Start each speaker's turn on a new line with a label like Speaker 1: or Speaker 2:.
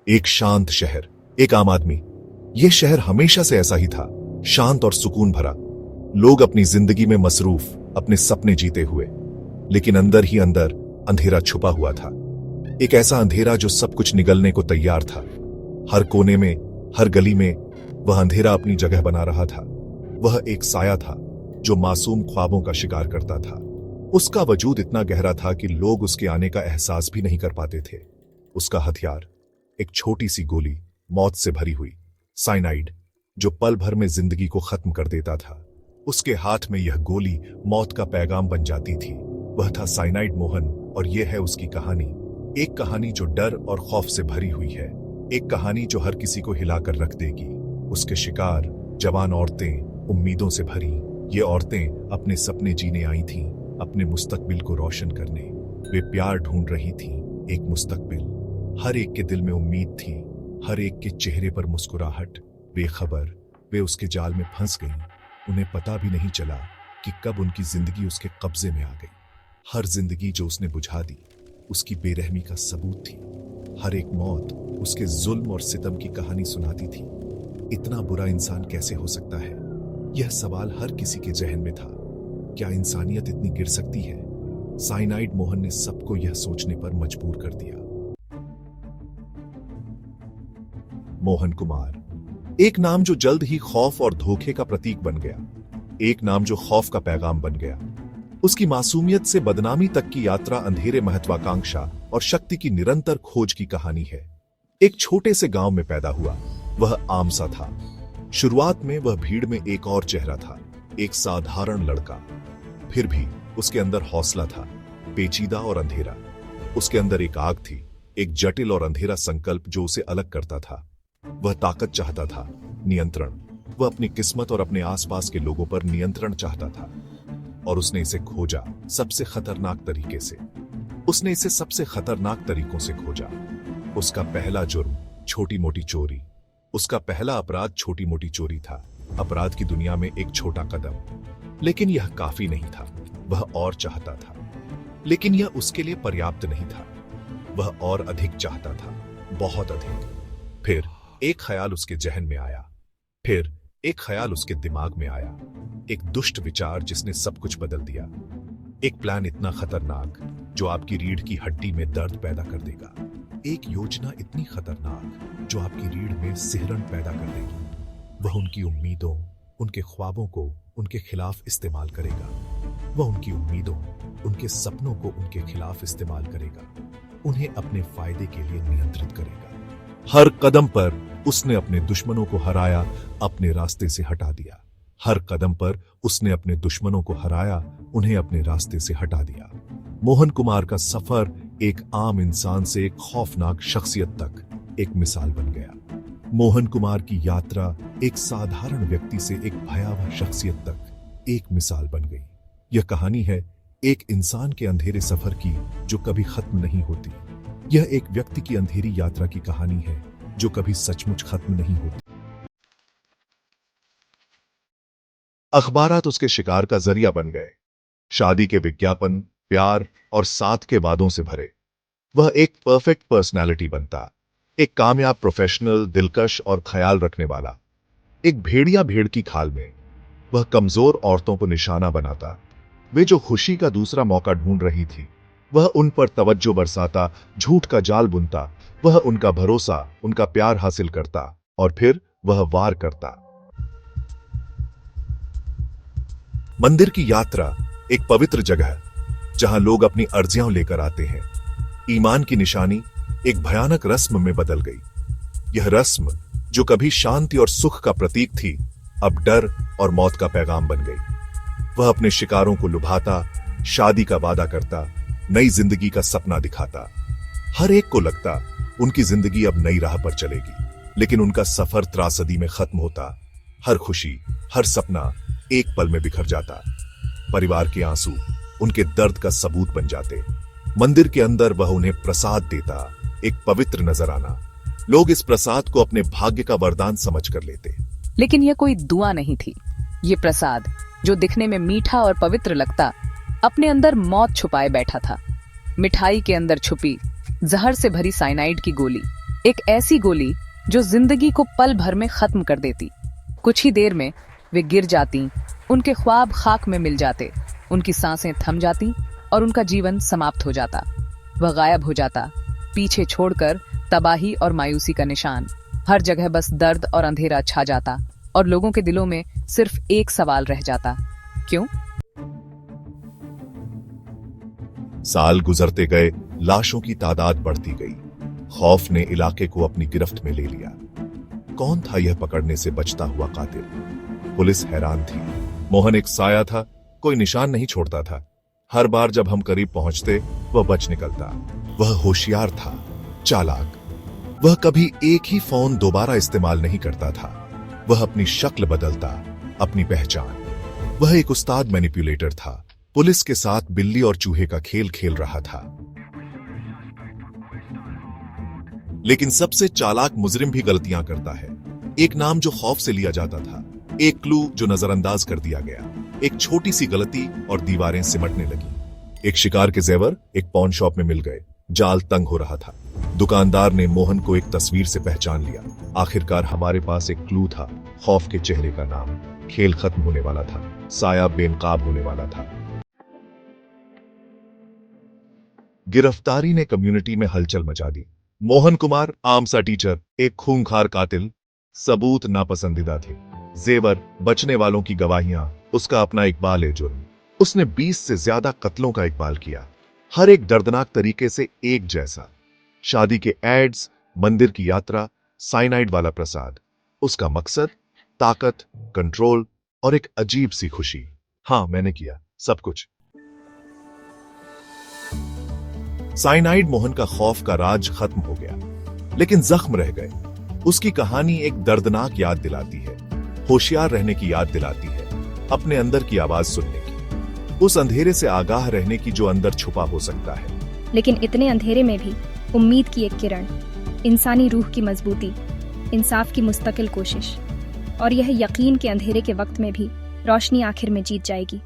Speaker 1: एक शांत शहर, एक आम आदमी। यह शहर हमेशा से ऐसा ही था, शांत और सुकून भरा। लोग अपनी जिंदगी में मसरूफ, अपने सपने जीते हुए, लेकिन अंदर ही अंदर अंधेरा छुपा हुआ था। एक ऐसा अंधेरा जो सब कुछ निगलने को तैयार था। हर कोने में, हर गली में वह अंधेरा अपनी जगह बना रहा था। वह एक साया था जो मासूम ख्वाबों का शिकार करता था। उसका वजूद इतना गहरा था कि लोग उसके आने का एहसास भी नहीं कर पाते थे। उसका हथियार एक छोटी सी गोली, मौत से भरी हुई साइनाइड, जो पल भर में जिंदगी को खत्म कर देता था। उसके हाथ में यह गोली मौत का पैगाम बन जाती थी। वह था साइनाइड मोहन, और यह है उसकी कहानी। एक कहानी जो डर और खौफ से भरी हुई है, एक कहानी जो हर किसी को हिलाकर रख देगी। उसके शिकार जवान औरतें, उम्मीदों से भरी। ये औरतें अपने सपने जीने आई थीं, अपने मुस्तकबिल को रोशन करने। वे प्यार ढूंढ रही थीं, एक मुस्तकबिल। हर एक के दिल में उम्मीद थी, हर एक के चेहरे पर मुस्कुराहट। बेखबर वे उसके जाल में फंस गईं। उन्हें पता भी नहीं चला कि कब उनकी जिंदगी उसके कब्जे में आ गई। हर जिंदगी जो उसने बुझा दी, उसकी बेरहमी का सबूत थी। हर एक मौत उसके जुल्म और सितम की कहानी सुनाती थी। इतना बुरा इंसान कैसे हो सकता है? यह सवाल हर किसी के जहन में था। क्या इंसानियत इतनी गिर सकती है? साइनाइड मोहन ने सबको यह सोचने पर मजबूर कर दिया। मोहन कुमार, एक नाम जो जल्द ही खौफ और धोखे का प्रतीक बन गया, एक नाम जो खौफ का पैगाम बन गया। उसकी मासूमियत से बदनामी तक की यात्रा अंधेरे महत्वाकांक्षा और शक्ति की निरंतर खोज की कहानी है। एक छोटे से गांव में पैदा हुआ। वह आम सा था। शुरुआत में वह भीड़ में एक और चेहरा था, एक साधारण लड़का। फिर भी उसके अंदर हौसला था, पेचीदा और अंधेरा। उसके अंदर एक आग थी, एक जटिल और अंधेरा संकल्प जो उसे अलग करता था। वह ताकत चाहता था, नियंत्रण। वह अपनी किस्मत और अपने आसपास के लोगों पर नियंत्रण चाहता था, और उसने इसे खोजा सबसे खतरनाक तरीके से। उसने इसे सबसे खतरनाक तरीकों से खोजा। उसका पहला जुर्म छोटी मोटी चोरी। उसका पहला अपराध छोटी मोटी चोरी था। अपराध की दुनिया में एक छोटा कदम। लेकिन यह काफी नहीं था। वह और चाहता था, लेकिन यह उसके लिए पर्याप्त नहीं था। वह और अधिक चाहता था, बहुत अधिक। फिर एक ख्याल उसके जहन में आया, फिर एक ख्याल उसके दिमाग में आया। एक दुष्ट विचार जिसने सब कुछ बदल दिया। एक प्लान इतना खतरनाक जो आपकी रीढ़ की हड्डी में दर्द पैदा कर देगा। एक योजना इतनी खतरनाक जो आपकी रीढ़ में सिहरन पैदा कर देगी। वह उनकी उम्मीदों, उनके ख्वाबों को उनके खिलाफ इस्तेमाल करेगा। वह उनकी उम्मीदों, उनके सपनों को उनके खिलाफ इस्तेमाल करेगा। उन्हें अपने फायदे के लिए नियंत्रित करेगा। हर कदम पर उसने अपने दुश्मनों को हराया, अपने रास्ते से हटा दिया। हर कदम पर उसने अपने दुश्मनों को हराया, उन्हें अपने रास्ते से हटा दिया। मोहन कुमार का सफर एक आम इंसान से एक खौफनाक शख्सियत तक एक मिसाल बन गया। मोहन कुमार की यात्रा एक साधारण व्यक्ति से एक भयावह शख्सियत तक एक मिसाल बन गई। यह कहानी है एक इंसान के अंधेरे सफर की जो कभी खत्म नहीं होती। यह एक व्यक्ति की अंधेरी यात्रा की कहानी है जो कभी सचमुच खत्म नहीं होती। अखबारात उसके शिकार का जरिया बन गए। शादी के विज्ञापन, प्यार और साथ के वादों से भरे। वह एक परफेक्ट पर्सनालिटी बनता, एक कामयाब प्रोफेशनल, दिलकश और ख्याल रखने वाला। एक भेड़िया भेड़ की खाल में। वह कमजोर औरतों को निशाना बनाता। वे जो खुशी का दूसरा मौका ढूंढ रही थी, वह उन पर तवज्जो बरसाता, झूठ का जाल बुनता। वह उनका भरोसा, उनका प्यार हासिल करता, और फिर वह वार करता। मंदिर की यात्रा एक पवित्र जगह जहां लोग अपनी अर्जियां लेकर आते हैं। ईमान की निशानी एक भयानक रस्म में बदल गई। यह रस्म जो कभी शांति और सुख का प्रतीक थी, अब डर और मौत का पैगाम बन गई। वह अपने शिकारों को लुभाता, शादी का वादा करता, नई जिंदगी का सपना दिखाता। हर एक को लगता उनकी जिंदगी अब नई राह पर चलेगी, लेकिन उनका सफर त्रासदी में खत्म होता। हर खुशी, हर सपना एक पल में बिखर जाता। परिवार के आंसू उनके दर्द का सबूत बन जाते। मंदिर के अंदर वह उन्हें प्रसाद देता, एक पवित्र नजराना। लोग इस प्रसाद को अपने भाग्य का वरदान समझ कर लेते।
Speaker 2: लेकिन यह कोई दुआ नहीं थी। ये प्रसाद जो दिखने में मीठा और पवित्र लगता, अपने अंदर मौत छुपाए बैठा था। मिठाई के अंदर छुपी जहर से भरी साइनाइड की गोली। एक ऐसी गोली जो जिंदगी को पल भर में खत्म कर देती। कुछ ही देर में वे गिर जाती, उनके ख्वाब खाक में मिल जाते, उनकी सांसें थम जाती और उनका जीवन समाप्त हो जाता। वह गायब हो जाता, पीछे छोड़कर तबाही और मायूसी का निशान। हर जगह बस दर्द और अंधेरा छा जाता और लोगों के दिलों में सिर्फ एक सवाल रह जाता, क्यों?
Speaker 1: साल गुजरते गए, लाशों की तादाद बढ़ती गई। खौफ ने इलाके को अपनी गिरफ्त में ले लिया। कौन था यह पकड़ने से बचता हुआ कातिल? पुलिस हैरान थी। मोहन एक साया था, कोई निशान नहीं छोड़ता था। हर बार जब हम करीब पहुंचते, वह बच निकलता। वह होशियार था, चालाक। वह कभी एक ही फोन दोबारा इस्तेमाल नहीं करता था। वह अपनी शक्ल बदलता, अपनी पहचान। वह एक उस्ताद मैनिपुलेटर था, पुलिस के साथ बिल्ली और चूहे का खेल खेल रहा था। लेकिन सबसे चालाक मुजरिम भी गलतियां करता है। एक नाम जो खौफ से लिया जाता था, एक क्लू जो नजरअंदाज कर दिया गया, एक छोटी सी गलती और दीवारें सिमटने लगी। एक शिकार के जेवर एक पॉन शॉप में मिल गए। जाल तंग हो रहा था। दुकानदार ने मोहन को एक तस्वीर से पहचान लिया। आखिरकार हमारे पास एक क्लू था। खौफ के चेहरे का नाम। खेल खत्म होने वाला था, साया बेनकाब होने वाला था। गिरफ्तारी ने कम्युनिटी में हलचल मचा दी। मोहन कुमार, आम सा टीचर, एक खूंखार कातिल। सबूत नापसंदीदा थे, जेवर, बचने वालों की गवाहियां, उसका अपना इकबाल है जुर्म। उसने 20 से ज्यादा कत्लों का इकबाल किया, हर एक दर्दनाक तरीके से एक जैसा। शादी के एड्स, मंदिर की यात्रा, साइनाइड वाला प्रसाद। उसका मकसद ताकत, कंट्रोल और एक अजीब सी खुशी। हां, मैंने किया सब कुछ। साइनाइड मोहन का खौफ का राज खत्म हो गया, लेकिन जख्म रह गए। उसकी कहानी एक दर्दनाक याद दिलाती है, होशियार रहने की याद दिलाती है, अपने अंदर की आवाज सुनने की, उस अंधेरे से आगाह रहने की जो अंदर छुपा हो सकता है।
Speaker 3: लेकिन इतने अंधेरे में भी उम्मीद की एक किरण, इंसानी रूह की मजबूती, इंसाफ की मुस्तकिल कोशिश और यह यकीन के अंधेरे के वक्त में भी रोशनी आखिर में जीत जाएगी।